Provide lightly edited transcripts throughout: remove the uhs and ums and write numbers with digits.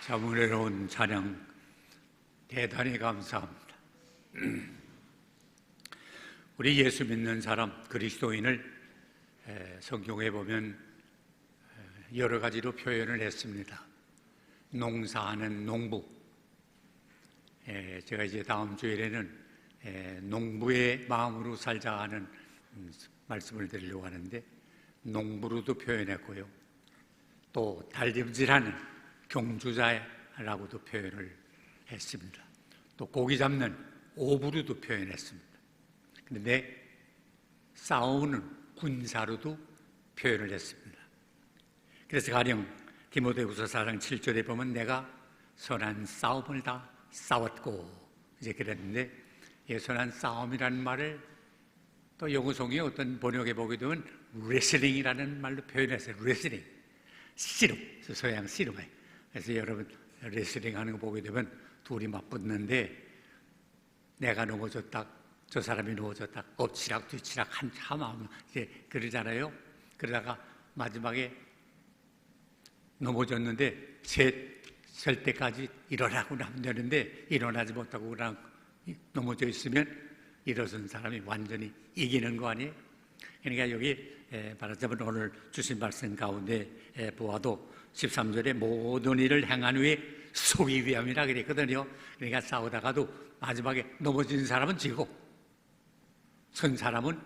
참 은혜로운 찬양 대단히 감사합니다. 우리 예수 믿는 사람, 그리스도인을 성경에 보면 여러 가지로 표현을 했습니다. 농사하는 농부, 제가 이제 다음 주일에는 농부의 마음으로 살자 하는 말씀을 드리려고 하는데 농부로도 표현했고요. 또 달림질하는 경주자라고도 표현을 했습니다. 또 고기 잡는 오부로도 표현했습니다. 그런데 싸우는 군사로도 표현을 했습니다. 그래서 가령 디모데후서 4장 7절에 보면 내가 선한 싸움을 다 싸웠고 이제 그랬는데 선한 싸움이라는 말을 또 영어성의 어떤 번역에 보게 되면 레슬링이라는 말로 표현했어요. 레슬링, 씨름, 서양 씨름에. 그래서 여러분 레슬링 하는 거 보게 되면 둘이 맞붙는데 내가 넘어졌다, 저 사람이 넘어졌다, 엎치락 뒤치락 한참 하면 이제 그러잖아요. 그러다가 마지막에 넘어졌는데 셀 때까지 일어나고 나면 되는데 일어나지 못하고 그냥 넘어져 있으면 일어선 사람이 완전히 이기는 거 아니에요? 그러니까 여기 말하자면 오늘 주신 말씀 가운데 보아도 13절에 모든 일을 행한 후에 속이 위함이라 그랬거든요. 그러니까 싸우다가도 마지막에 넘어진 사람은 지고 선 사람은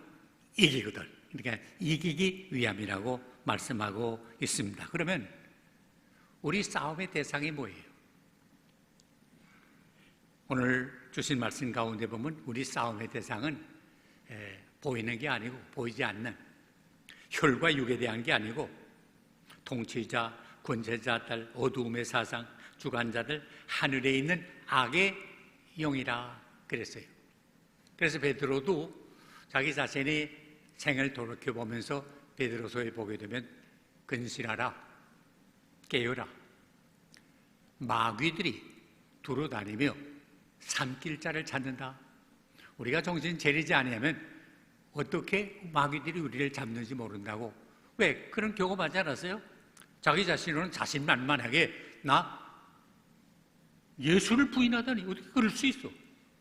이기거든. 그러니까 이기기 위함이라고 말씀하고 있습니다. 그러면 우리 싸움의 대상이 뭐예요? 오늘 주신 말씀 가운데 보면 우리 싸움의 대상은 보이는 게 아니고 보이지 않는 혈과 육에 대한 게 아니고 통치자, 권세자들, 어두움의 사상, 주관자들, 하늘에 있는 악의 영이라 그랬어요. 그래서 베드로도 자기 자신이 생을 돌이켜보면서 베드로서에 보게 되면 근신하라, 깨어라, 마귀들이 두루 다니며 삼킬 자를 찾는다. 우리가 정신 차리지 않으면 어떻게 마귀들이 우리를 잡는지 모른다고. 왜? 그런 경험하지 않았어요? 자기 자신으로는 자신만만하게 나 예수를 부인하다니 어떻게 그럴 수 있어?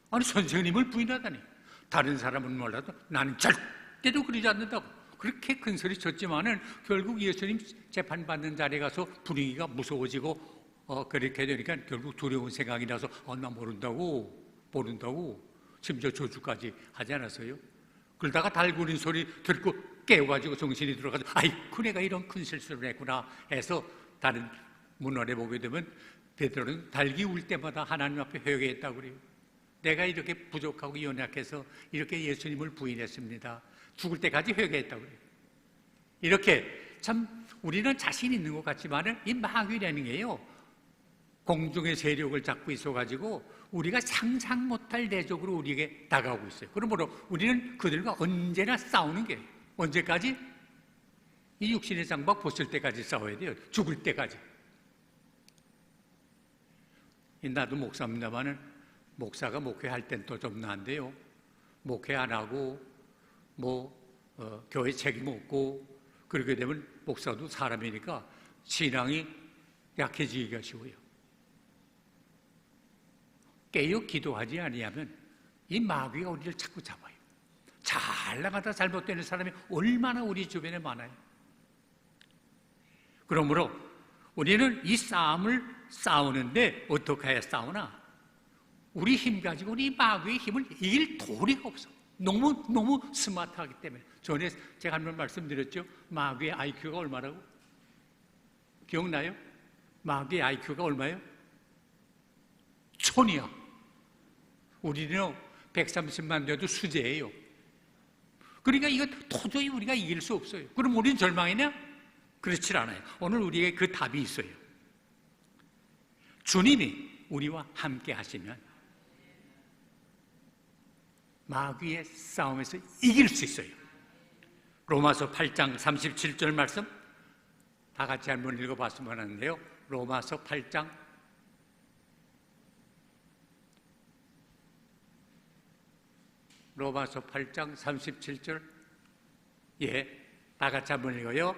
아니 선생님을 부인하다니 다른 사람은 몰라도 나는 절대로 그러지 않는다고 그렇게 큰 소리 쳤지만은 결국 예수님 재판받는 자리에 가서 분위기가 무서워지고 그렇게 되니까 결국 두려운 생각이 나서 나 모른다고 심지어 저주까지 하지 않았어요? 그러다가 달구는 소리 듣고 깨워가지고 정신이 들어가서 아이쿠 내가 이런 큰 실수를 했구나 해서 다른 문헌에 보게 되면 베드로는 달기 울 때마다 하나님 앞에 회개했다고 그래요. 내가 이렇게 부족하고 연약해서 이렇게 예수님을 부인했습니다. 죽을 때까지 회개했다고 그래요. 이렇게 참 우리는 자신 있는 것 같지만은 이 마귀라는 게요 공중의 세력을 잡고 있어가지고 우리가 상상 못할 대적으로 우리에게 다가오고 있어요. 그러므로 우리는 그들과 언제나 싸우는 게 언제까지? 이 육신의 장막 벗을 때까지 싸워야 돼요. 죽을 때까지. 나도 목사입니다만은 목사가 목회할 땐 또 좀 나은데요. 목회 안 하고 교회 책임 없고 그렇게 되면 목사도 사람이니까 신앙이 약해지기가 쉬워요. 깨어 기도하지 아니하면 이 마귀가 우리를 자꾸 잡아요. 잘 나가다 잘못되는 사람이 얼마나 우리 주변에 많아요. 그러므로 우리는 이 싸움을 싸우는데 어떻게 해야 싸우나? 우리 힘 가지고 우리 마귀의 힘을 이길 도리가 없어. 너무 스마트하기 때문에. 전에 제가 한 번 말씀드렸죠. 마귀의 IQ가 얼마라고? 기억나요? 마귀의 IQ가 얼마예요? 1000이야. 우리는 130만 돼도 수제예요. 그러니까 이거 도저히 우리가 이길 수 없어요. 그럼 우리는 절망이냐? 그렇지 않아요. 오늘 우리에게 그 답이 있어요. 주님이 우리와 함께 하시면 마귀의 싸움에서 이길 수 있어요. 로마서 8장 37절 말씀 다 같이 한번 읽어봤으면 하는데요. 로마서 8장 37절 다 같이 한번 읽어요.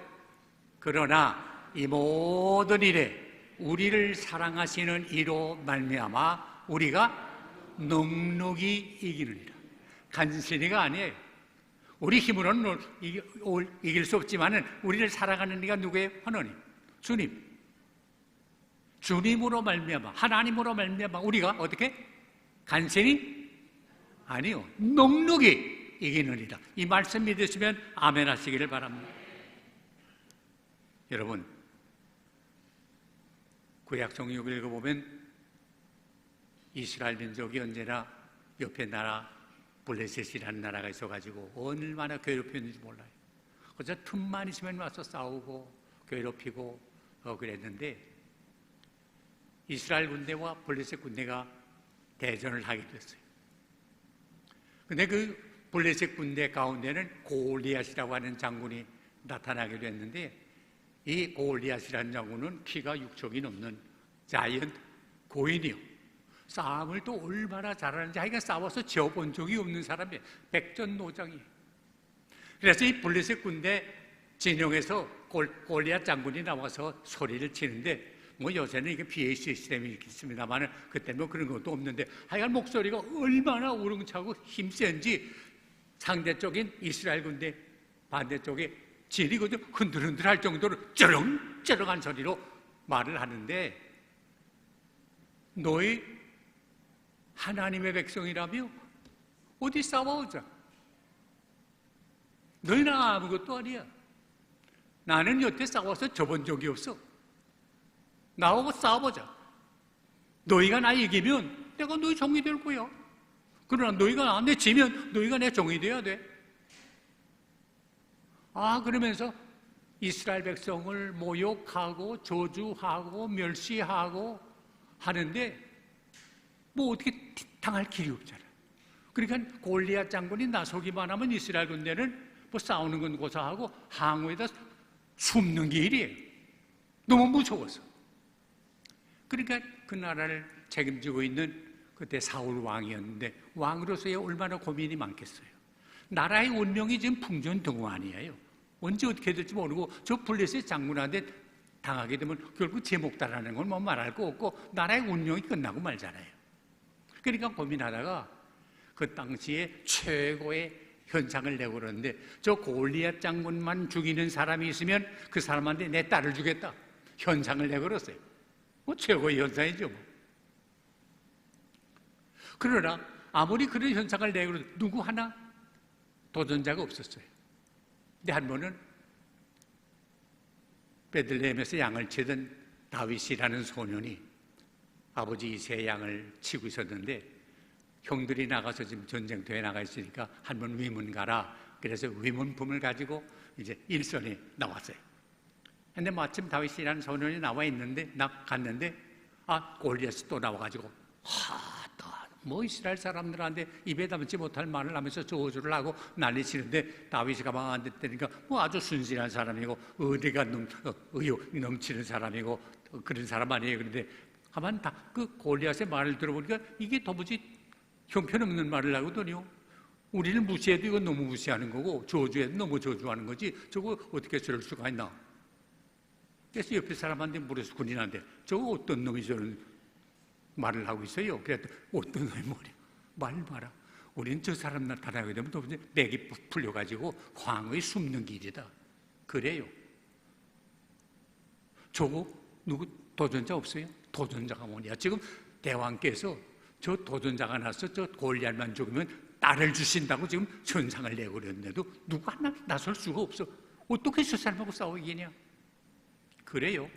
그러나 이 모든 일에 우리를 사랑하시는 이로 말미암아 우리가 넉넉히 이기느니라. 간신히가 아니에요. 우리 힘으로는 이길 수 없지만은 우리를 사랑하는 이가 누구예요? 하나님, 주님. 주님으로 말미암아, 하나님으로 말미암아 우리가 어떻게? 간신히? 아니요, 넉넉히 이기느니라. 이 말씀 믿으시면 아멘 하시기를 바랍니다. 여러분, 구약 성경을 읽어보면 이스라엘 민족이 언제나 옆에 나라 블레셋이라는 나라가 있어가지고 얼마나 괴롭혔는지 몰라요. 그저 틈만 있으면 와서 싸우고 괴롭히고 그랬는데 이스라엘 군대와 블레셋 군대가 대전을 하게 됐어요. 근데 그 블레셋 군대 가운데는 골리앗이라고 하는 장군이 나타나게 됐는데 이 골리앗이라는 장군은 키가 6척이 넘는 자이언트 고인이요. 싸움을 또 얼마나 잘하는지 자기가 싸워서 지어본 적이 없는 사람이에요. 백전노장이에요. 그래서 이 블레셋 군대 진영에서 골리앗 장군이 나와서 소리를 치는데 뭐 요새는 이게 BA 시스템이 이렇게 있습니다만 그때 뭐 그런 것도 없는데 하여간 목소리가 얼마나 우렁차고 힘센지 상대쪽인 이스라엘 군대 반대쪽에 진이 그저 흔들흔들할 정도로 쩌렁쩌렁한 소리로 말을 하는데 너희 하나님의 백성이라며 어디 싸워오자. 너희는 아무것도 아니야. 나는 여태 싸워서 져본 적이 없어. 나하고 싸워보자. 너희가 나 이기면 내가 너희 종이 될 거야. 그러나 너희가 나한테 지면 너희가 내 종이 돼야 돼. 그러면서 이스라엘 백성을 모욕하고 저주하고 멸시하고 하는데 뭐 어떻게 당할 길이 없잖아. 그러니까 골리앗 장군이 나서기만 하면 이스라엘 군대는 뭐 싸우는 건 고사하고 항우에다 숨는 게 일이에요. 너무 무서워서. 그러니까 그 나라를 책임지고 있는 그때 사울 왕이었는데 왕으로서의 얼마나 고민이 많겠어요. 나라의 운명이 지금 풍전등화아니에요. 언제 어떻게 될지 모르고 저 블레셋 장군한테 당하게 되면 결국 제목다라는 건 뭐 말할 거 없고 나라의 운명이 끝나고 말잖아요. 그러니까 고민하다가 그 당시에 최고의 현상을 내고 그러는데 저 골리앗 장군만 죽이는 사람이 있으면 그 사람한테 내 딸을 주겠다. 현상을 내고 그랬어요. 뭐 최고의 현상이죠. 뭐. 그러나 아무리 그런 현상을 내고 그래도 누구 하나 도전자가 없었어요. 근데 한 번은 베들레헴에서 양을 치던 다윗이라는 소년이 아버지 이새의 양을 치고 있었는데 형들이 나가서 지금 전쟁터에 나가 있으니까 한 번 위문 가라. 그래서 위문품을 가지고 이제 일선에 나왔어요. 근데 마침 다윗이라는 소년이 나와 있는데 갔는데 골리앗이 또 나와가지고 뭐 이스라엘 사람들한테 입에 담지 못할 말을 하면서 저주를 하고 난리치는데 다윗이 가만 안 됐다니까 뭐 아주 순진한 사람이고 의리가 의욕 넘치는 사람이고 그런 사람 아니에요. 그런데 가만 그 골리앗의 말을 들어보니까 이게 도무지 형편없는 말을 하거든요. 우리는 무시해도 이거 너무 무시하는 거고 저주해도 너무 저주하는 거지 저거 어떻게 저럴 수가 있나. 그래서 옆에 사람한테 물어서 군인한테 저거 어떤 놈이 저런 말을 하고 있어요. 그랬더니 어떤 놈이 뭐래. 말 봐라. 우리는 저 사람 나타나게 되면 도무지 맥이 풀려가지고 황의 숨는 길이다. 그래요. 저거 누구 도전자 없어요? 도전자가 뭐냐. 지금 대왕께서 저 도전자가 나서 저 골리앗만 죽으면 딸을 주신다고 지금 전상을 내고 그랬는데도 누가 하나 나설 수가 없어. 어떻게 저 사람하고 싸우겠냐. 그래요.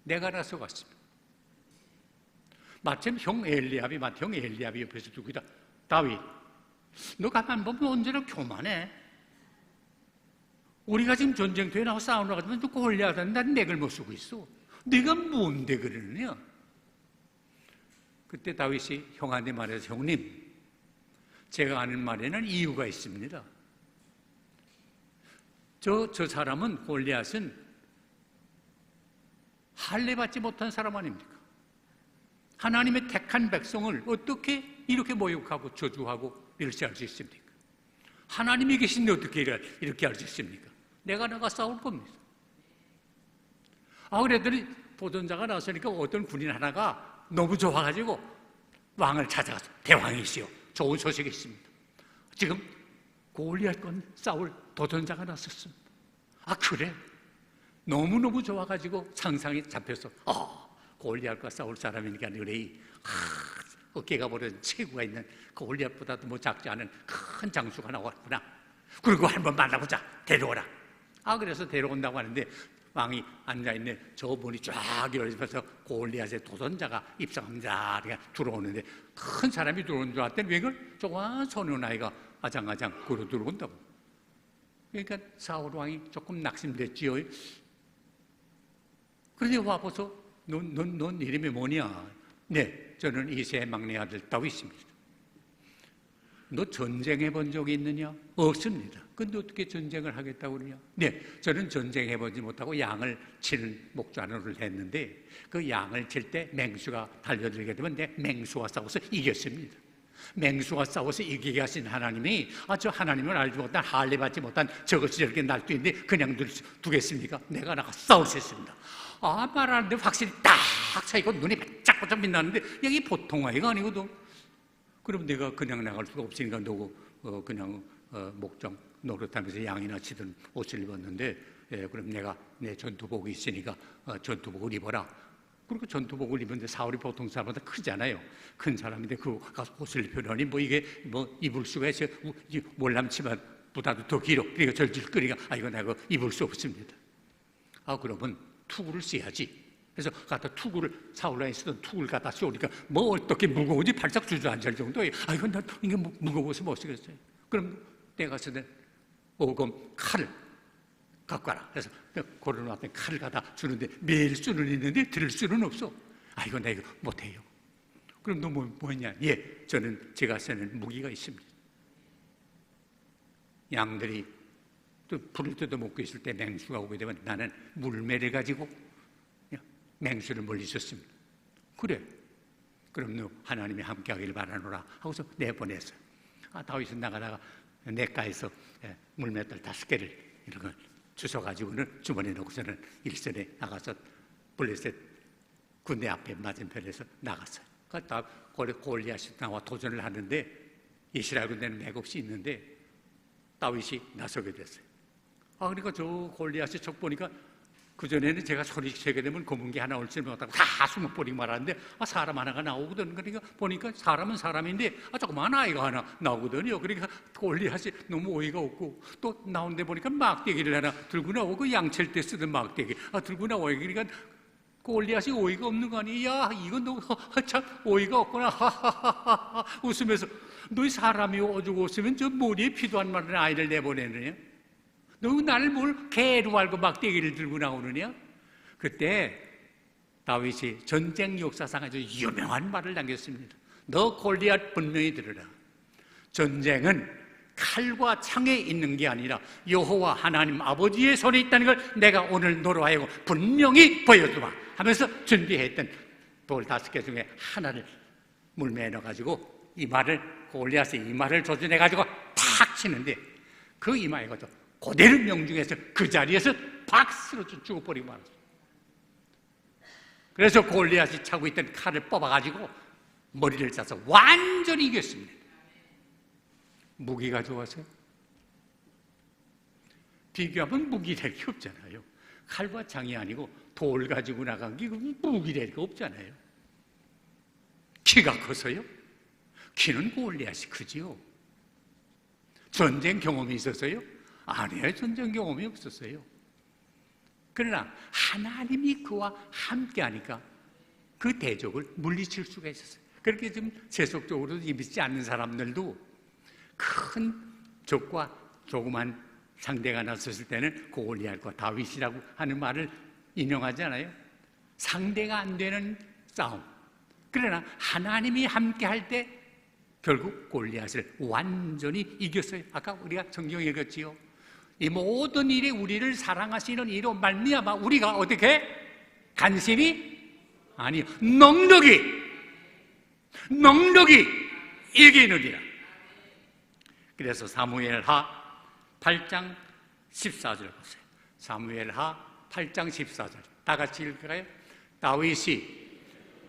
내가 나서 갔습니다. 마침 형 엘리압이 옆에서 두고 있다. 다윗, 너 가만 보면 언제나 교만해. 우리가 지금 전쟁터에 나와 싸우러 가지고 너 골리앗한테 난 맥을 못 쓰고 있어. 네가 뭔데 그러느냐. 그때 다윗이 형한테 말해서 형님, 제가 하는 말에는 이유가 있습니다. 저 사람은 골리앗은 할례 받지 못한 사람 아닙니까? 하나님의 택한 백성을 어떻게 이렇게 모욕하고 저주하고 멸시할 수 있습니까? 하나님이 계신데 어떻게 이렇게 할 수 있습니까? 내가 나가 싸울 겁니다. 그랬더니 도전자가 나서니까 어떤 군인 하나가 너무 좋아가지고 왕을 찾아가서 대왕이시여, 좋은 소식이 있습니다. 지금 골리앗과 싸울 도전자가 나섰습니다. 그래? 너무너무 좋아가지고 상상이 잡혀서 골리앗과 싸울 사람이니까 그래, 어깨가 버려진 체구가 있는 골리앗보다도 뭐 작지 않은 큰 장수가 나왔구나. 그리고 한번 만나보자, 데려오라. 그래서 데려온다고 하는데 왕이 앉아있는 저 문이 쫙 열려서 골리앗의 도전자가 입성합니다. 들어오는데 큰 사람이 들어오는 줄 알았더니 왜 조그만 소년아이가 아장아장 걸어 들어온다고. 그러니까 사울 왕이 조금 낙심됐지요. 그런데 와보소, 넌 이름이 뭐냐? 네, 저는 이새의 막내 아들 다윗입니다. 너 전쟁해 본 적이 있느냐? 없습니다. 근데 어떻게 전쟁을 하겠다고 그러냐? 네, 저는 전쟁해 보지 못하고 양을 치는 목자노를 했는데 그 양을 칠 때 맹수가 달려들게 되면 내 맹수와 싸워서 이겼습니다. 맹수가 싸워서 이기게 하신 하나님이 저 하나님을 알지 못한 할례 받지 못한 저것이 저렇게 날뛰는데 그냥 두겠습니까? 내가 나가 싸우셨습니다. 말하는데 확실히 딱 차이고 눈이 반짝반짝 빛나는데 여기 보통 아이가 아니거든. 그럼 내가 그냥 나갈 수가 없으니까 너고 그냥 목장 노릇하면서 양이나 치던 옷을 입었는데 그럼 내가 내 전투복이 있으니까 전투복을 입어라. 그리고 전투복을 입었는데 사울이 보통 사람보다 크잖아요. 큰 사람인데 그 옷을 입으려니 이게 입을 수가 있어요. 몰람치마보다도 더 길어. 그러니까 절질거리가 이거 내가 입을 수 없습니다. 그러면 투구를 써야지. 그래서 갖다 투구를 사울왕이 쓰던 투구를 갖다 쏘니까 어떻게 무거운지 발작 주저앉을 정도예요. 이건 나 이게 무거워서 못 쓰겠어요. 그럼 내가 쓰던 오검 칼을 갖고 와라. 그래서 고르노한테 칼을 갖다 주는데 매일 수는 있는데 들을 수는 없어. 이거 내가 못해요. 그럼 너 뭐냐? 예, 저는 제가 쓰는 무기가 있습니다. 양들이 또 불을 뜯어 먹고 있을 때 맹수가 오게 되면 나는 물매를 가지고 맹수를 물리쳤습니다. 그래, 그럼 너 하나님이 함께하기를 바라노라 하고서 내보냈어요. 다윗은 나가다가 냇가에서 물맷돌 5개를 이런 걸 주워가지고는 주머니에 넣고서는 일선에 나가서 블레셋 군대 앞에 맞은편에서 나갔어요. 그러니까 골리앗이 나와 도전을 하는데 이스라엘 군대는 맥없이 있는데 다윗이 나서게 됐어요. 그러니까 저 골리앗이 척 보니까 그전에는 제가 소리치게 되면 검은 게 하나 올지 못하고 다 숨어버리고 말았는데 사람 하나가 나오거든. 그러니까 보니까 사람은 사람인데 조그만 아이가 하나 나오거든요. 그러니까 골리앗이 너무 어이가 없고 또 나오는데 보니까 막대기를 하나 들고 나오고 그 양칠 때 쓰던 막대기 들고 나와요. 그러니까 골리앗이 어이가 없는 거 아니야? 이건 너 참 어이가 없구나. 하하하하 웃으면서 너희 사람이 오죽 웃으면 저 머리에 피도 안 마른 아이를 내보내느냐? 너 나를 뭘 개로 알고 막대기를 들고 나오느냐? 그때 다윗이 전쟁 역사상 아주 유명한 말을 남겼습니다. 너 골리앗 분명히 들으라. 전쟁은 칼과 창에 있는 게 아니라 여호와 하나님 아버지의 손에 있다는 걸 내가 오늘 너로 하여금 분명히 보여주마 하면서 준비했던 돌 5개 중에 하나를 물매에 넣어가지고 골리앗의 이마를 조준해가지고 탁 치는데 그 이마에 가지고 그대로 명중해서 그 자리에서 박스로 죽어버리고 말았어요. 그래서 골리앗이 차고 있던 칼을 뽑아가지고 머리를 짜서 완전히 이겼습니다. 무기가 좋아서요? 비교하면 무기 될 게 없잖아요. 칼과 창이 아니고 돌 가지고 나간 게 무기 될 게 없잖아요. 키가 커서요? 키는 골리앗이 크지요. 전쟁 경험이 있어서요? 아니에요. 전쟁 경험이 없었어요. 그러나 하나님이 그와 함께하니까 그 대적을 물리칠 수가 있었어요. 그렇게 좀 세속적으로 믿지 않는 사람들도 큰 적과 조그만 상대가 나섰을 때는 골리앗과 다윗이라고 하는 말을 인용하잖아요. 상대가 안 되는 싸움. 그러나 하나님이 함께할 때 결국 골리앗을 완전히 이겼어요. 아까 우리가 성경 읽었지요. 이 모든 일이 우리를 사랑하시는 이로 말미암아 우리가 어떻게 간신히 아니 넉넉히 이기느니라. 그래서 사무엘하 8장 14절 보세요. 사무엘하 8장 14절 다 같이 읽을까요? 다윗이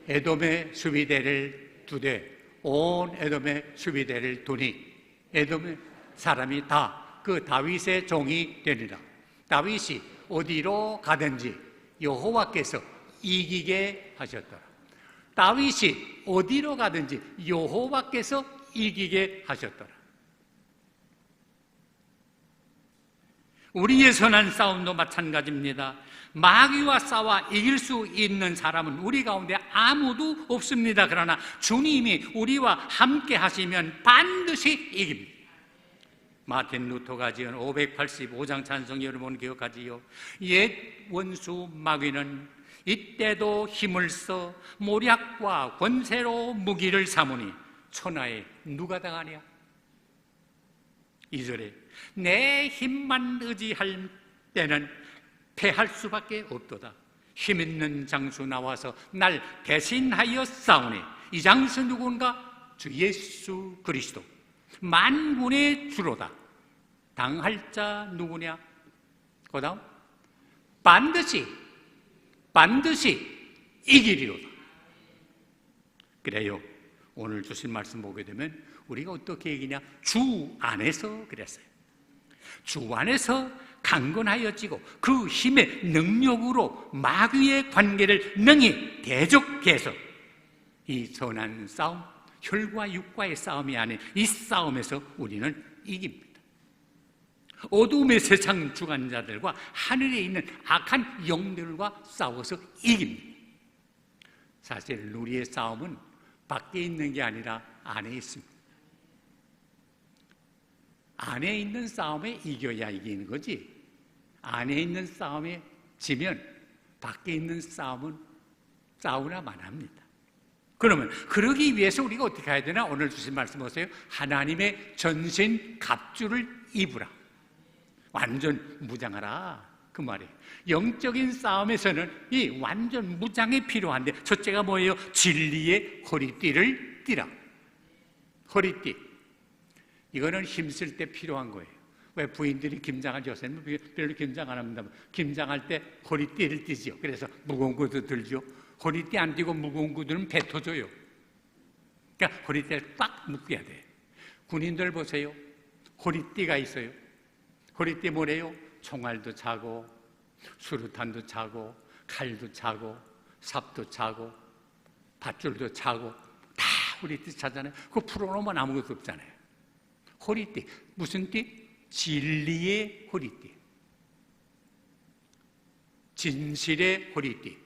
에돔의 수비대를 두되 온 에돔의 수비대를 두니 에돔의 사람이 다 그 다윗의 종이 되리라. 다윗이 어디로 가든지 여호와께서 이기게 하셨더라. 다윗이 어디로 가든지 여호와께서 이기게 하셨더라. 우리의 선한 싸움도 마찬가지입니다. 마귀와 싸워 이길 수 있는 사람은 우리 가운데 아무도 없습니다. 그러나 주님이 우리와 함께 하시면 반드시 이깁니다. 마틴 루터가 지은 585장 찬송 여러분 기억하지요? 옛 원수 마귀는 이때도 힘을 써 모략과 권세로 무기를 삼으니 천하에 누가 당하냐? 2절에 내 힘만 의지할 때는 패할 수밖에 없도다. 힘 있는 장수 나와서 날 대신하여 싸우니 이 장수 누군가? 주 예수 그리스도 만군의 주로다. 당할 자 누구냐? 그 다음 반드시 이기리로다. 그래요. 오늘 주신 말씀 보게 되면 우리가 어떻게 이기냐? 주 안에서 그랬어요. 주 안에서 강건하여지고 그 힘의 능력으로 마귀의 관계를 능히 대적해서 이 선한 싸움, 혈과 육과의 싸움이 아닌 이 싸움에서 우리는 이깁니다. 어둠의 세상 주관자들과 하늘에 있는 악한 영들과 싸워서 이깁니다. 사실 우리의 싸움은 밖에 있는 게 아니라 안에 있습니다. 안에 있는 싸움에 이겨야 이기는 거지, 안에 있는 싸움에 지면 밖에 있는 싸움은 싸우나 마나합니다. 그러면 그러기 위해서 우리가 어떻게 해야 되나? 오늘 주신 말씀 보세요. 하나님의 전신 갑주를 입으라. 완전 무장하라 그 말이에요. 영적인 싸움에서는 이 완전 무장이 필요한데 첫째가 뭐예요? 진리의 허리띠를 띠라. 허리띠. 이거는 힘쓸 때 필요한 거예요. 왜 부인들이 김장을 요새는 별로 김장 안 합니다. 김장할 때 허리띠를 띠죠. 그래서 무거운 것도 들죠. 허리띠 안 띠고 무거운 것들은 배 터져요. 그러니까 허리띠를 딱 묶어야 돼. 군인들 보세요. 허리띠가 있어요. 허리띠 뭐래요? 총알도 차고 수류탄도 차고 칼도 차고 삽도 차고 밧줄도 차고 다 허리띠 차잖아요. 그거 풀어놓으면 아무것도 없잖아요. 허리띠. 무슨 띠? 진리의 허리띠, 진실의 허리띠,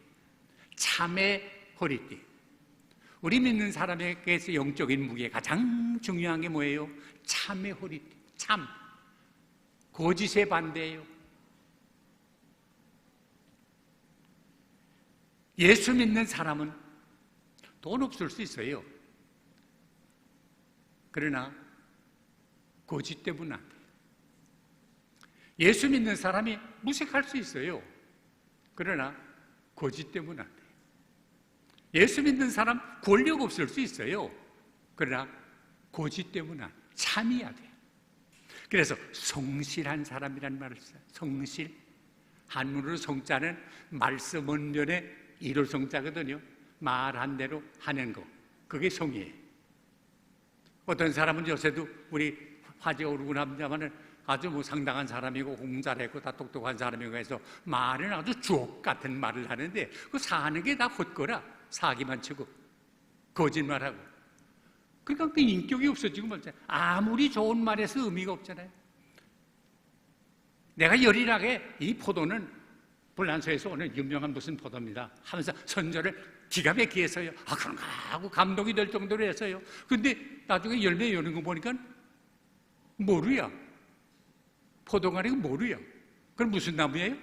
참의 허리띠. 우리 믿는 사람에게서 영적인 무기에 가장 중요한 게 뭐예요? 참의 허리띠. 참. 거짓의 반대예요. 예수 믿는 사람은 돈 없을 수 있어요. 그러나 거짓 때문은 안 돼요. 예수 믿는 사람이 무색할 수 있어요. 그러나 거짓 때문은 안 돼요. 예수 믿는 사람 권력 없을 수 있어요. 그러나 거짓 때문은 안 돼요. 참이야 돼요. 그래서 성실한 사람이라는 말을 써요. 성실. 한문으로 성자는 말씀 원변의 일월 성자거든요. 말한 대로 하는 거. 그게 성이에요. 어떤 사람은 요새도 우리 화제 오르고 남자만은 아주 뭐 상당한 사람이고 공잘했고 다 똑똑한 사람이고 해서 말은 아주 주옥 같은 말을 하는데 그 사는 게 다 헛거라. 사기만 치고 거짓말하고. 그러니까 그 인격이 없어지고 말잖아요. 아무리 좋은 말에서 의미가 없잖아요. 내가 열일하게 이 포도는 불란서에서 오늘 유명한 무슨 포도입니다 하면서 선전을 기가 막히게 했어요. 아 그런가 하고 감동이 될 정도로 했어요. 근데 나중에 열매 여는 거 보니까 모루야. 포도가 아니고 모루야. 그럼 무슨 나무예요?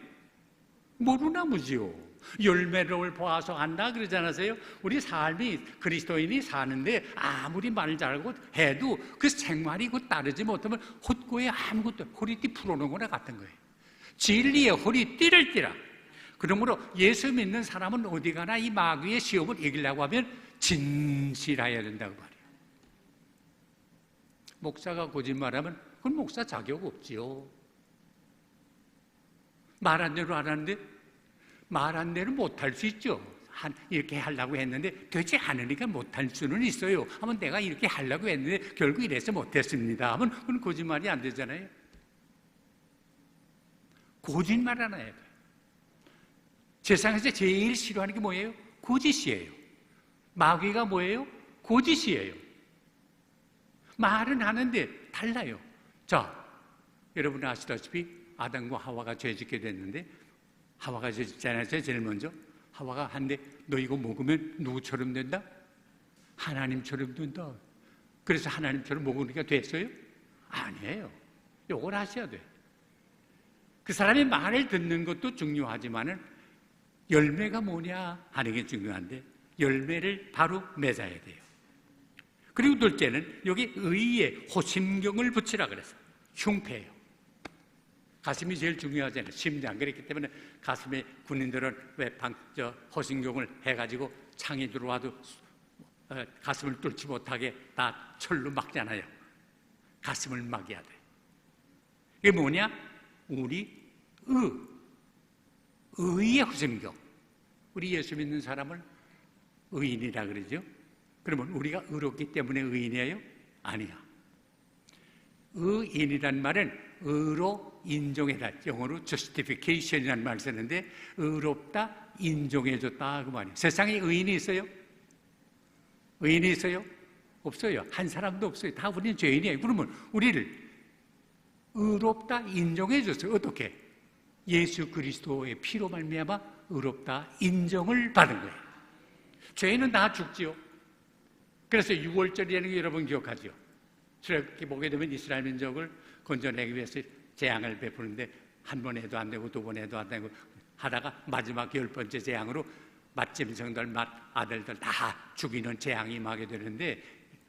모루나무지요. 열매를 보아서 안다 그러지 않았어요? 우리 삶이 그리스도인이 사는데 아무리 말을 잘하고 해도 그 생활이 그 따르지 못하면 헛고에 아무것도 허리띠 풀어놓은 거나 같은 거예요. 진리의 허리띠를 띠라. 그러므로 예수 믿는 사람은 어디 가나 이 마귀의 시험을 이기려고 하면 진실해야 된다고 말이에요. 목사가 거짓말하면 그건 목사 자격 없지요. 말한 대로 안 하는데 말한 대로 못할 수 있죠. 이렇게 하려고 했는데 되지 않으니까 못할 수는 있어요. 하면 내가 이렇게 하려고 했는데 결국 이래서 못했습니다 하면 그건 거짓말이 안 되잖아요. 거짓말 하나 해야 돼요. 세상에서 제일 싫어하는 게 뭐예요? 거짓이에요. 마귀가 뭐예요? 거짓이에요. 말은 하는데 달라요. 자, 여러분 아시다시피 아담과 하와가 죄짓게 됐는데 하와가 죄짓잖아요. 제일 먼저 하와가 한데 너 이거 먹으면 누구처럼 된다? 하나님처럼 된다. 그래서 하나님처럼 먹으니까 됐어요? 아니에요. 요걸 하셔야 돼요. 그 사람의 말을 듣는 것도 중요하지만은 열매가 뭐냐 하는 게 중요한데 열매를 바로 맺어야 돼요. 그리고 둘째는 여기 의에 호심경을 붙이라 그랬어요. 흉패예요. 가슴이 제일 중요하잖아요. 심장. 그렇기 때문에 가슴에 군인들은 왜 호심경을 해가지고 창이 들어와도 가슴을 뚫지 못하게 다 철로 막잖아요. 가슴을 막아야 돼. 이게 뭐냐? 우리 의의 호심경. 우리 예수 믿는 사람을 의인이라 그러죠. 그러면 우리가 의롭기 때문에 의인이에요? 아니야. 의인이란 말은 의로 인정해라. 영어로 justification이라는 말을 쓰는데 의롭다, 인정해줬다 그 말이에요. 세상에 의인이 있어요? 의인이 있어요? 없어요. 한 사람도 없어요. 다 우리는 죄인이에요. 그러면 우리를 의롭다, 인정해줬어요. 어떻게? 예수 그리스도의 피로 말미암아 의롭다, 인정을 받은 거예요. 죄인은 다 죽지요. 그래서 6월절이라는 게 여러분 기억하죠? 이렇게 보게 되면 이스라엘 민족을 건져내기 위해서 재앙을 베푸는데 한 번 해도 안 되고 두 번 해도 안 되고 하다가 마지막 10번째 재앙으로 맏짐승들, 맏아들들 다 죽이는 재앙이 임하게 되는데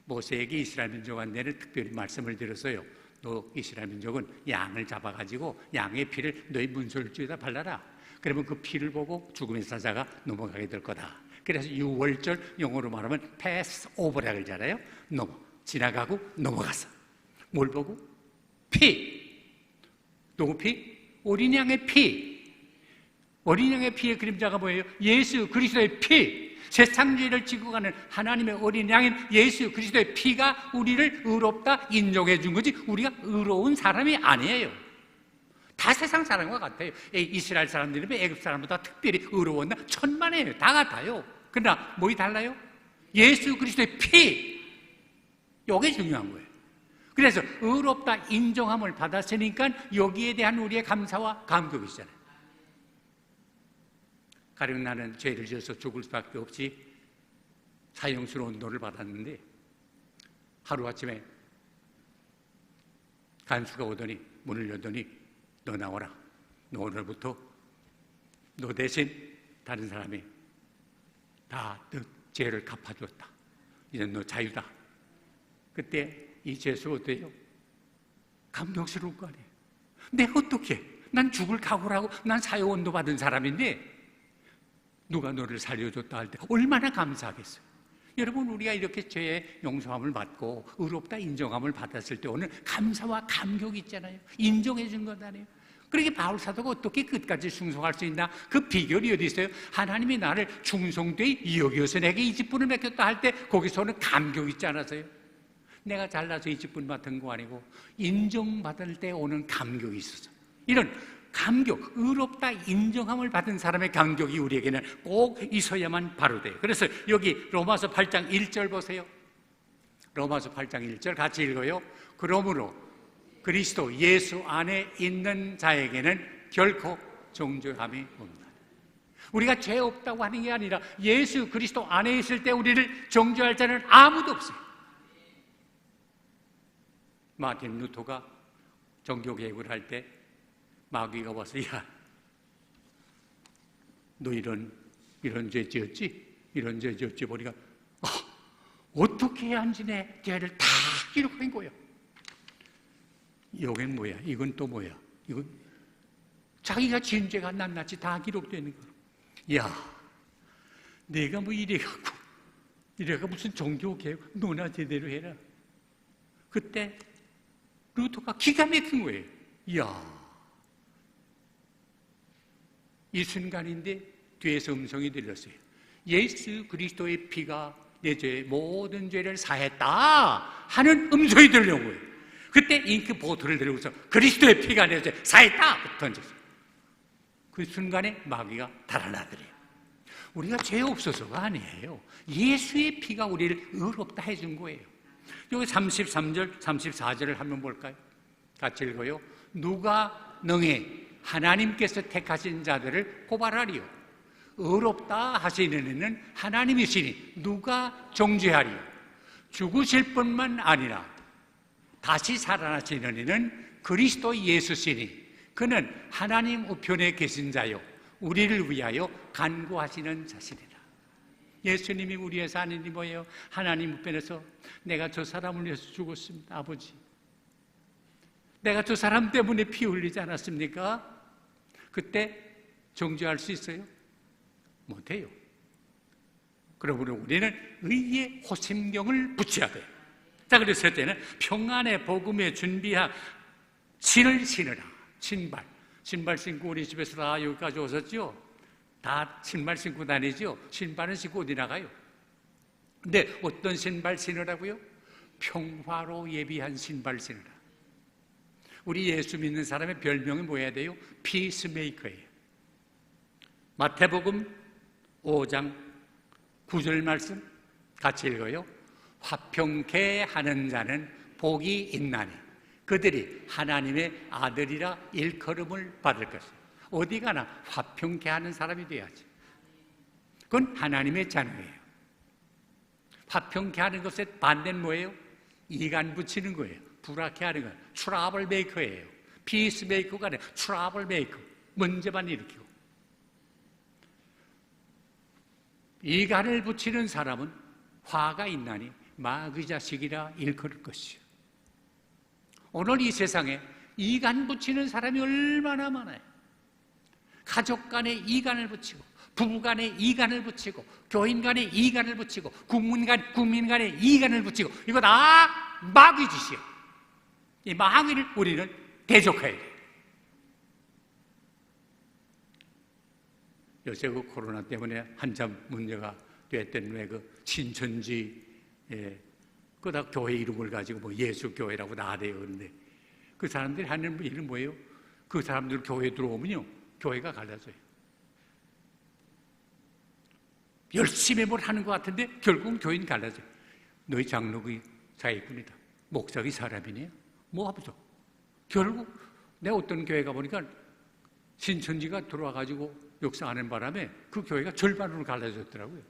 모세에게 이스라엘 민족한테는 특별히 말씀을 드렸어요. 너 이스라엘 민족은 양을 잡아가지고 양의 피를 너희 문설주에다 발라라. 그러면 그 피를 보고 죽음의 사자가 넘어가게 될 거다. 그래서 6월절 영어로 말하면 pass over라고 그러잖아요. 지나가고 넘어갔어. 뭘 보고? 피. 누구 피? 어린 양의 피. 어린 양의 피의 그림자가 뭐예요? 예수 그리스도의 피. 세상 죄를 지고 가는 하나님의 어린 양인 예수 그리스도의 피가 우리를 의롭다 인정해 준 거지 우리가 의로운 사람이 아니에요. 다 세상 사람과 같아요. 이스라엘 사람들이면 애굽 사람보다 특별히 의로웠나? 천만에요. 다 같아요. 그러나 뭐이 달라요? 예수 그리스도의 피. 이게 중요한 거예요. 그래서 의롭다 인정함을 받았으니까 여기에 대한 우리의 감사와 감격이 있잖아요. 가령 나는 죄를 지어서 죽을 수밖에 없이 사형수로 온도를 받았는데 하루아침에 간수가 오더니 문을 열더니 너 나와라. 너 오늘부터 너 대신 다른 사람이 다 너 죄를 갚아줬다. 이제 너 자유다. 그때 이 죄수 어때요? 감격스러울 거 아니에요. 내가 어떻게? 난 죽을 각오를 하고 난 사형온도 받은 사람인데 누가 너를 살려줬다 할 때 얼마나 감사하겠어요. 여러분 우리가 이렇게 죄의 용서함을 받고 의롭다 인정함을 받았을 때 오늘 감사와 감격이 있잖아요. 인정해 준 거잖아요. 그렇게 바울 사도가 어떻게 끝까지 충성할 수 있나? 그 비결이 어디 있어요? 하나님이 나를 충성되이 여겨서 내게 이 직분을 맡겼다 할 때 거기서는 감격이 있지 않았어요? 내가 잘나서 이 직분 맡은 거 아니고 인정받을 때 오는 감격이 있었어. 이런 감격, 의롭다 인정함을 받은 사람의 감격이 우리에게는 꼭 있어야만 바로 돼요. 그래서 여기 로마서 8장 1절 보세요. 로마서 8장 1절 같이 읽어요. 그러므로 그리스도 예수 안에 있는 자에게는 결코 정죄함이 없다. 우리가 죄 없다고 하는 게 아니라 예수 그리스도 안에 있을 때 우리를 정죄할 자는 아무도 없어요. 마틴 루터가 종교개혁을 할 때 마귀가 와서 야, 너 이런 죄 지었지? 이런 죄 지었지? 보니까 어떻게 해야 한지 내 죄를 다 기록한 거야. 이건 뭐야? 이건 또 뭐야? 이건 자기가 지은 죄가 낱낱이 다 기록되는 거야. 야, 내가 뭐 이래가 무슨 종교개혁 너나 제대로 해라. 그때 루터가 기가 막힌 거예요. 이야, 이 순간인데 뒤에서 음성이 들렸어요. 예수 그리스도의 피가 내 죄의 모든 죄를 사했다 하는 음성이 들려온 거예요. 그때 잉크 보트를 들고서 그리스도의 피가 내 죄 사했다 던졌어요. 그 순간에 마귀가 달아나더래요. 우리가 죄 없어서가 아니에요. 예수의 피가 우리를 의롭다 해준 거예요. 여기 33절, 34절을 한번 볼까요? 같이 읽어요. 누가 능히 하나님께서 택하신 자들을 고발하리요. 의롭다 하시는 이는 하나님이시니 누가 정죄하리요. 죽으실 뿐만 아니라 다시 살아나시는 이는 그리스도 예수시니 그는 하나님 우편에 계신 자요 우리를 위하여 간구하시는 자시니라. 예수님이 우리에서 하는 일이 뭐예요? 하나님 우편에서 내가 저 사람을 위해서 죽었습니다. 아버지, 내가 저 사람 때문에 피 흘리지 않았습니까? 그때 정죄할 수 있어요? 못해요. 그러므로 우리는 의의 호심경을 붙여야 돼요. 자, 그래서 때는 평안의 복음에 준비한 신을 신으라. 신발 신고 우리 집에서 다 여기까지 오셨죠? 다 신발 신고 다니죠? 신발은 신고 어디 나가요? 근데 어떤 신발 신으라고요? 평화로 예비한 신발 신으라. 우리 예수 믿는 사람의 별명이 뭐여야 돼요? 피스메이커예요. 마태복음 5장 9절 말씀 같이 읽어요. 화평케 하는 자는 복이 있나니 그들이 하나님의 아들이라 일컬음을 받을 것이다. 어디 가나 화평케 하는 사람이 돼야지. 그건 하나님의 자녀예요. 화평케 하는 것의 반대는 뭐예요? 이간 붙이는 거예요. 불화케 하는 거예요. 트러블 메이커예요. 피스 메이커가 아니라 트러블 메이커. 문제만 일으키고. 이간을 붙이는 사람은 화가 있나니 마귀 자식이라 일컬을 것이요. 오늘 이 세상에 이간 붙이는 사람이 얼마나 많아요. 가족 간에 이간을 붙이고 부부 간에 이간을 붙이고 교인 간에 이간을 붙이고 국민 간에 이간을 붙이고 이거 다 마귀 짓이에요. 이 마귀를 우리는 대적해야 돼요. 요새 그 코로나 때문에 한참 문제가 됐던 왜 그 신천지 그다 교회 이름을 가지고 뭐 예수교회라고 나대요. 그런데 그 사람들이 하는 일은 뭐예요? 그 사람들 교회 들어오면요 교회가 갈라져요. 열심히 뭘 하는 것 같은데 결국은 교인 갈라져요. 너희 장로의 사기꾼이다. 목사의 사람이네. 뭐 하면서 결국 내가 어떤 교회 가보니까 신천지가 들어와가지고 역사하는 바람에 그 교회가 절반으로 갈라졌더라고요.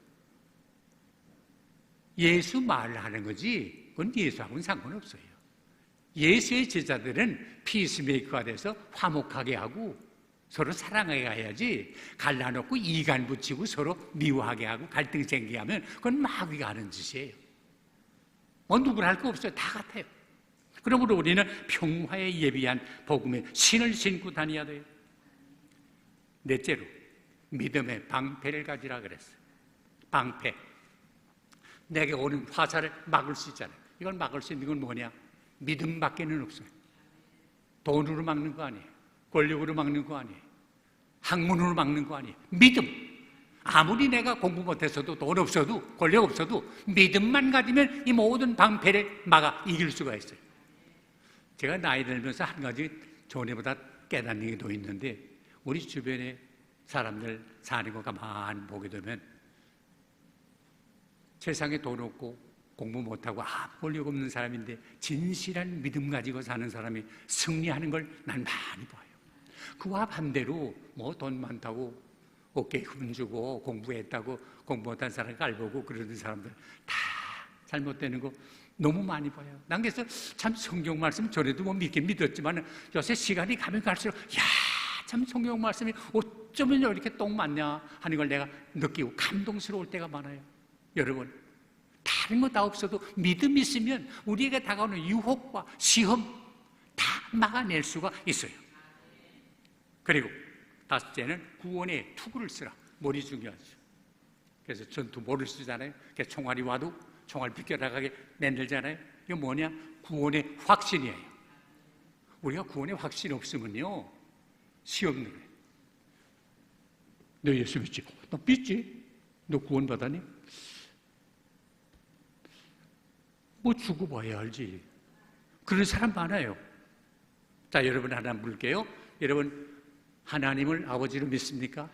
예수 말을 하는 거지 그건 예수하고는 상관없어요. 예수의 제자들은 피스메이커가 돼서 화목하게 하고 서로 사랑하게 해야지 갈라놓고 이간 붙이고 서로 미워하게 하고 갈등 생기게 하면 그건 마귀가 하는 짓이에요. 누구나 할 거 없어요. 다 같아요. 그러므로 우리는 평화에 예비한 복음의 신을 신고 다녀야 돼요. 넷째로 믿음의 방패를 가지라 그랬어요. 방패. 내게 오는 화살을 막을 수 있잖아요. 이걸 막을 수 있는 건 뭐냐? 믿음밖에는 없어요. 돈으로 막는 거 아니에요. 권력으로 막는 거 아니에요. 학문으로 막는 거 아니에요. 믿음. 아무리 내가 공부 못해서도 돈 없어도 권력 없어도 믿음만 가지면 이 모든 방패를 막아 이길 수가 있어요. 제가 나이 들면서 한 가지 전에보다 깨닫는 게 더 있는데 우리 주변에 사람들 사는 거 가만히 보게 되면 세상에 돈 없고 공부 못하고 권력 없는 사람인데 진실한 믿음 가지고 사는 사람이 승리하는 걸 난 많이 봐요. 그와 반대로 뭐 돈 많다고 어깨에 힘주고 공부했다고 공부 못한 사람 깔보고 그러는 사람들 다 잘못되는 거 너무 많이 봐요. 난 그래서 참 성경 말씀 전에도 뭐 믿긴 믿었지만 요새 시간이 가면 갈수록 참 성경 말씀이 어쩌면 이렇게 똥 맞냐 하는 걸 내가 느끼고 감동스러울 때가 많아요. 여러분 다른 거 다 없어도 믿음 있으면 우리에게 다가오는 유혹과 시험 다 막아낼 수가 있어요. 그리고 다섯째는 구원의 투구를 쓰라. 머리 중요하죠. 그래서 전투 뭐를 쓰잖아요. 총알이 와도 총알 비껴나가게 만들잖아요. 이거 뭐냐? 구원의 확신이에요. 우리가 구원의 확신이 없으면요 시험을 해요. 너 예수 믿지? 나 믿지? 너 구원 받았니? 뭐 주고 봐야 알지. 그런 사람 많아요. 자, 여러분 하나 물을게요. 여러분 하나님을 아버지로 믿습니까?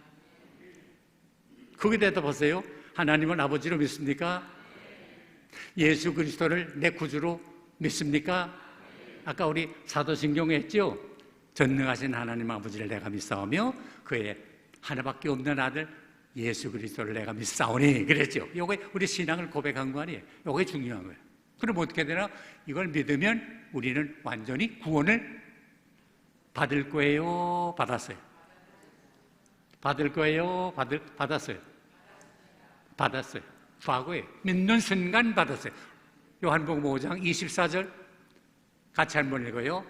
거기에 대답하세요. 하나님을 아버지로 믿습니까? 예수 그리스도를 내 구주로 믿습니까? 아까 우리 사도신경에 했죠? 전능하신 하나님 아버지를 내가 믿사오며 그의 하나밖에 없는 아들 예수 그리스도를 내가 믿사오니 그랬죠. 요게 우리 신앙을 고백한 거 아니에요. 요게 중요한 거예요. 그럼 어떻게 되나? 이걸 믿으면 우리는 완전히 구원을 받을 거예요? 받았어요? 받을 거예요? 받았어요? 받았어요. 과거에 믿는 순간 받았어요. 요한복음 5장 24절 같이 한번 읽어요.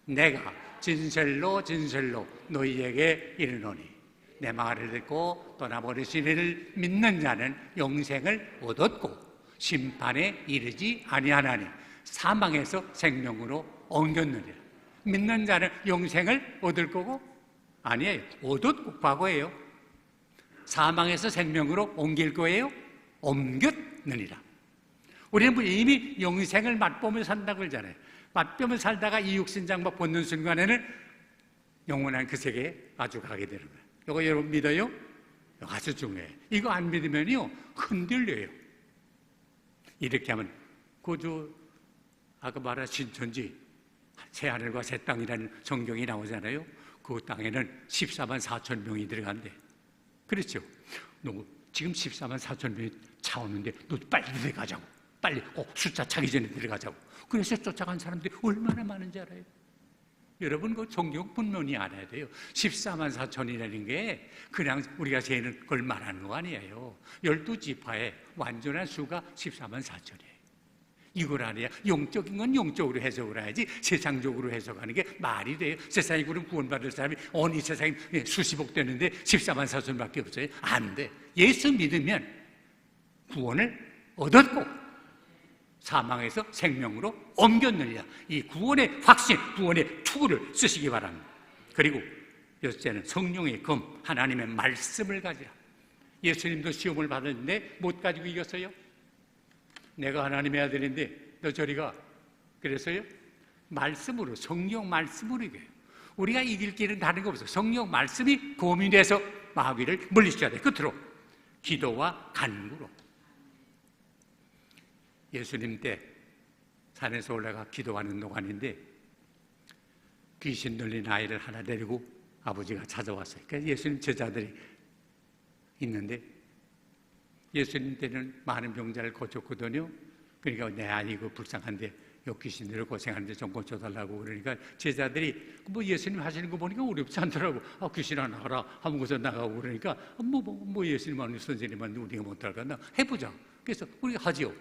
내가 진실로 진실로 너희에게 이르노니 내 말을 듣고 떠나버리신 이를 믿는 자는 영생을 얻었고 심판에 이르지 아니하나니 사망에서 생명으로 옮겼느니라. 믿는 자는 영생을 얻을 거고 아니에요. 얻었고 과거예요. 사망에서 생명으로 옮길 거예요. 옮겼느니라. 우리는 이미 영생을 맛보며 산다고 그러잖아요. 맛보며 살다가 이 육신장막 벗는 순간에는 영원한 그 세계에 아주 가게 되는 거예요. 이거 여러분 믿어요? 아주 중요해요. 이거 안 믿으면요 흔들려요. 이렇게 하면 구주 아까 말한 신천지 새하늘과 새 땅이라는 성경이 나오잖아요. 그 땅에는 14만 4천 명이 들어간대. 그렇죠? 너 지금 14만 4천 명이 차오는데 너 빨리 들어가자고. 빨리 숫자 차기 전에 들어가자고. 그래서 쫓아간 사람들이 얼마나 많은지 알아요? 여러분 그 성경 분명히 알아야 돼요. 14만 4천이라는 게 그냥 우리가 세는 걸 말하는 거 아니에요. 12지파의 완전한 수가 14만 4천이에요. 이걸 알아야 영적인 건 영적으로 해석을 해야지 세상적으로 해석하는 게 말이 돼요. 세상에 그럼 구원받을 사람이 이 세상에 수십억 되는데 14만 4천밖에 없어요? 안 돼. 예수 믿으면 구원을 얻었고 사망에서 생명으로 옮겼느니라. 이 구원의 확신, 구원의 투구를 쓰시기 바랍니다. 그리고 여섯째는 성령의 검, 하나님의 말씀을 가지라. 예수님도 시험을 받았는데 못 가지고 이겼어요? 내가 하나님의 아들인데 너 저리 가. 그래서요? 말씀으로, 성령 말씀으로 이겨요. 우리가 이길 길은 다른 거 없어요. 성령 말씀이 검이 돼서 마귀를 물리쳐야 돼. 끝으로 기도와 간구로. 예수님 때 산에서 올라가 기도하는 동안인데 귀신 들린 아이를 하나 데리고 아버지가 찾아왔어요. 그러니까 예수님 제자들이 있는데 예수님 때는 많은 병자를 고쳤거든요. 그러니까 내 아이 그 불쌍한데 요 귀신들을 고생하는데 좀 고쳐달라고 그러니까 제자들이 뭐 예수님 하시는 거 보니까 어렵지 않더라고. 귀신아 나가라 하면 거기서 나가고 그러니까 뭐 예수님은 선생님은 우리가 못할까 해보자. 그래서 우리가 하지요.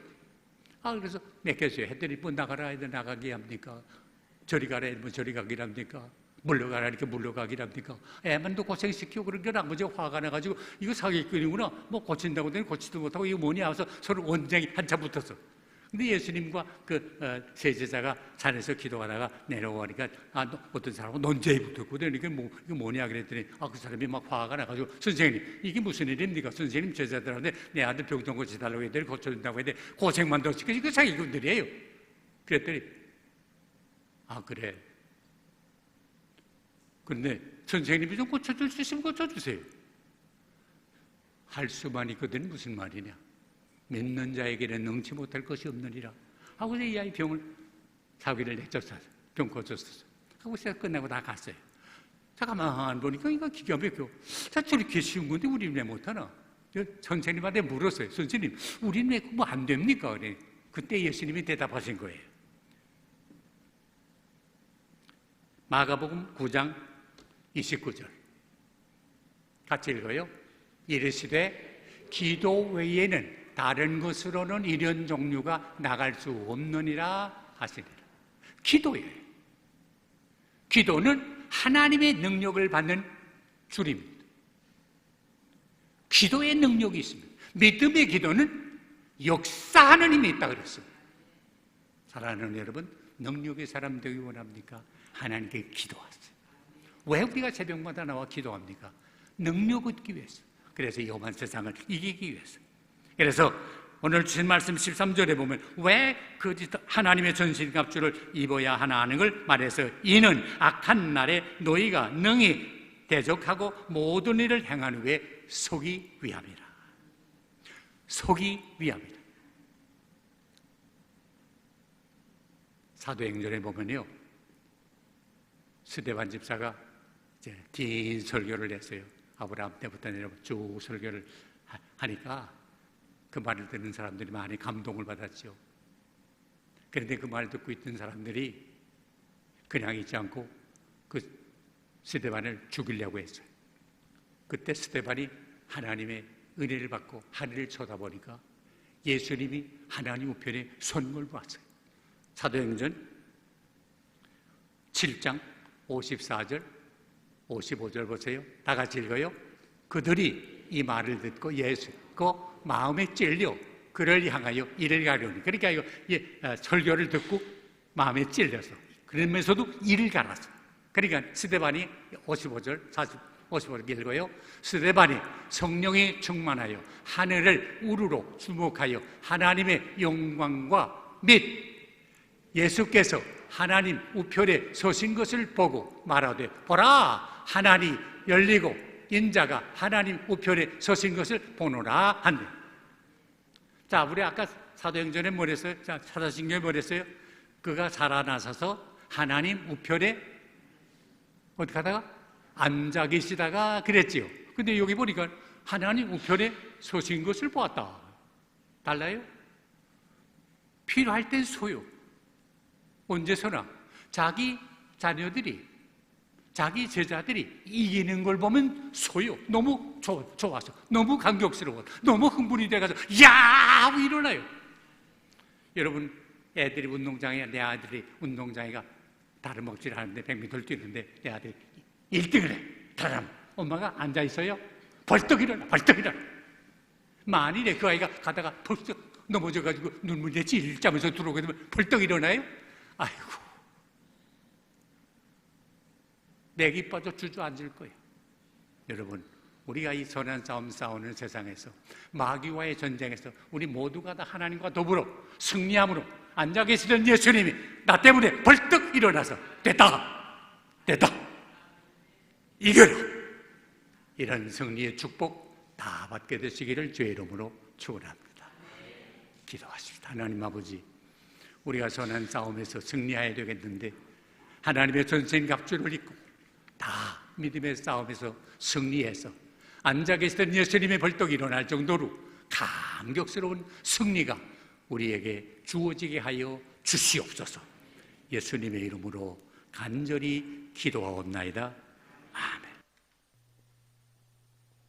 그래서 맡겼어요. 했더니 뭐 나가라 해도 나가게 합니까? 저리 가라 해도 저리 가기를 합니까? 물러가라 이렇게 물러가기를 합니까? 애만도 고생시키고 그러니까 아버지가 화가 나가지고 이거 사기꾼이구나. 뭐 고친다고 하더니 고치도 못하고 이거 뭐냐 하면서 서로 원장이 한참 붙었어. 근데 예수님과 그 세 제자가 산에서 기도하다가 내려오니까 어떤 사람은 논제에 붙었거든. 이게 이거 뭐냐 그랬더니 그 사람이 막 화가 나가지고 선생님 이게 무슨 일입니까? 선생님 제자들한테 내 아들 병 좀 고쳐달라고 했더니 고쳐준다고 했더니 고생만 더 시키고 이거 사기꾼들이에요. 그랬더니 그래. 그런데 선생님이 좀 고쳐줄 수 있으면 고쳐주세요. 할 수만 있거든. 무슨 말이냐? 믿는 자에게는 능치 못할 것이 없느니라. 하고서 이 아이 병을 사기를 내쫓아서 병 고쳤었어. 하고서 끝나고 다 갔어요. 잠깐만 보니까 이거 기가 막혀. 저렇게 쉬운 건데 우리는 왜 못하나? 선생님한테 물었어요. 선생님, 우리는 왜 뭐 안 됩니까? 그래. 그때 예수님이 대답하신 거예요. 마가복음 9장 29절 같이 읽어요. 이르시되 기도 외에는 다른 것으로는 이런 종류가 나갈 수 없느니라 하시니라. 기도예요. 기도는 하나님의 능력을 받는 줄입니다. 기도의 능력이 있습니다. 믿음의 기도는 역사하는 힘이 있다 그랬습니다. 사랑하는 여러분, 능력의 사람 되기 원합니까? 하나님께 기도하세요. 왜 우리가 새벽마다 나와 기도합니까? 능력 얻기 위해서. 그래서 이 험한 세상을 이기기 위해서. 그래서 오늘 주신 말씀 13절에 보면 왜 그 하나님의 전신갑주를 입어야 하나 하는 걸 말해서 이는 악한 날에 너희가 능히 대적하고 모든 일을 행한 후에 속이 위함이라. 속이 위함이라. 사도행전에 보면요, 스데반 집사가 이제 긴 설교를 했어요. 아브라함 때부터 내려서 쭉 설교를 하니까 그 말을 듣는 사람들이 많이 감동을 받았죠. 그런데 그 말을 듣고 있던 사람들이 그냥 있지 않고 그 스데반을 죽이려고 했어요. 그때 스데반이 하나님의 은혜를 받고 하늘을 쳐다보니까 예수님이 하나님 우편에 선 걸 보았어요. 사도행전 7장 54절 55절 보세요. 다 같이 읽어요. 그들이 이 말을 듣고 예수 마음에 찔려 그를 향하여 이를 가려니. 그러니까 이거 설교를 듣고 마음에 찔려서 그러면서도 이를 갈았어. 그러니까 스데반이 55절 55절 읽어요. 스데반이 성령에 충만하여 하늘을 우르르 주목하여 하나님의 영광과 및 예수께서 하나님 우편에 서신 것을 보고 말하되 보라 하나니 열리고 인자가 하나님 우편에 서신 것을 보노라 한대. 자, 우리 아까 사도행전에 뭐랬어요? 자, 사도신경에 뭐랬어요? 그가 살아나셔서 하나님 우편에 어떻게 하다가 앉아 계시다가 그랬지요. 근데 여기 보니까 하나님 우편에 서신 것을 보았다. 달라요? 필요할 땐 소요. 언제서나 자기 자녀들이 자기 제자들이 이기는 걸 보면 소요. 너무 좋아서 너무 감격스러워 너무 흥분이 돼가지고 야 하고 일어나요. 여러분 애들이 운동장에 내 아들이 운동장에 가 다른 먹질 하는데 100m를 뛰는데 내 아들이 1등을 해. 다람 엄마가 앉아있어요. 벌떡 일어나 벌떡 일어나. 만일에 그 아이가 가다가 벌떡 넘어져가지고 눈물에 찔짜면서 들어오게 되면 벌떡 일어나요? 아이고 맥이 빠져 주저앉을 거예요. 여러분 우리가 이 선한 싸움 싸우는 세상에서 마귀와의 전쟁에서 우리 모두가 다 하나님과 더불어 승리함으로 앉아 계시던 예수님이 나 때문에 벌떡 일어나서 됐다 이겨라 이런 승리의 축복 다 받게 되시기를 주의 이름으로 축원합니다. 기도하십시다. 하나님 아버지 우리가 선한 싸움에서 승리해야 되겠는데 하나님의 전신갑주를 입고 다 믿음의 싸움에서 승리해서 앉아 계시던 예수님의 벌떡 일어날 정도로 감격스러운 승리가 우리에게 주어지게 하여 주시옵소서. 예수님의 이름으로 간절히 기도하옵나이다.